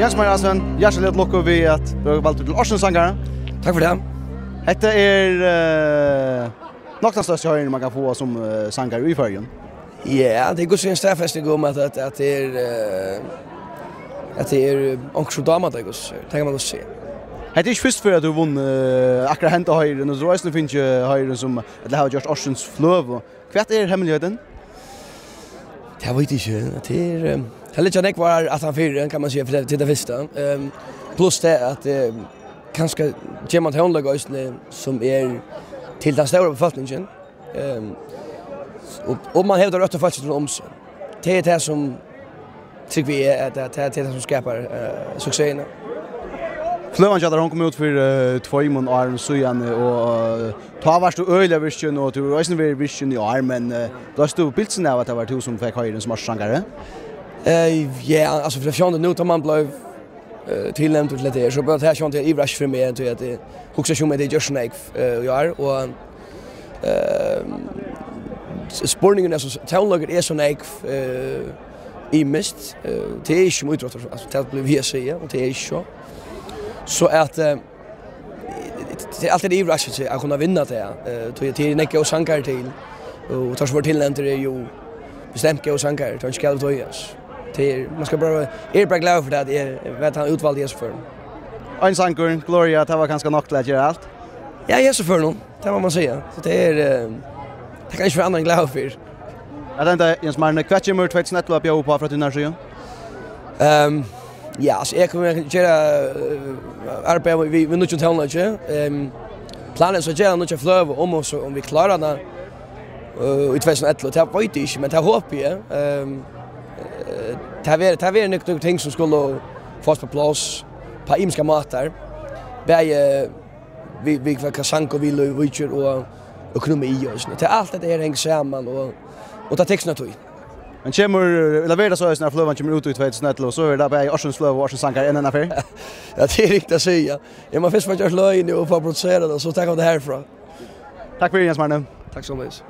Jens Marasven, hjärtligt lycka vi att bli valt till Årsensangare. Tack för det. Detta nog den största höjningen man kan få som sangare i förrjun. Ja, det går så en stafästning om att det är också damat det går. Tänker man att se. Det är inte först för att du vann akkurat hämta höjren och så resten finns ju höjren som det har gjort Årsens flöv. Vad är hemligheten? Jag vet inte. Det är lite jag var att han fyra kan man säga för till det första. Plus det att kanske gemant handläggare som är till den stora befolkningen. Och man hävdar rätt och falskt om sig. Det är det som tycker vi är det är som skapar succéerna. Flövan hade hon kom ut för 2 månader så igen och ta vart du öliga vision och du var ju vision i år men då stod bilden av att det var två som fick höjden som sångare. Ja, alltså för fjärde nu tar man blev tillnämnt till det så bara här sånt i rush för mig att det huxa med det just snake jag och sportningen så townlaget är så snake i mist det är ju mycket alltså det blev vi säga och det är ju så att det är alltid i rush att kunna vinna det till näcka och sankar till och tar svårt tillnämnt det är ju bestämt och sankar tar ska det tojas. Man ska bara glad för det vet han utvald Jesus för. En sankar Gloria det var ganska nog att göra allt. Ja, Jesus för någon. Det vad man säger. Så det kan inte för andra glad för. Jag tänkte Jens Marne kvartjemur 2011 på på för att du sig. Ja, så jag kommer göra arbeta vi nu inte tala inte. Planen så jag nog flöv om vi klarar det. I 2011 det var inte men det hoppas jag. Det var några ting som skulle fast på plats på imska matar. Vi kan sanka och vill och vill och ekonomi och sånt. Det allt det hänger samman och ta texterna till. Men kommer leverera så när flövan kommer ut i 2011 så är det bara Årsens flöv och Årsens sankar en affär. Ja, det är riktigt att säga. Jag måste först göra lögn och få producera det så tackar det härifrån. Tack för Jens Marne. Tack så mycket.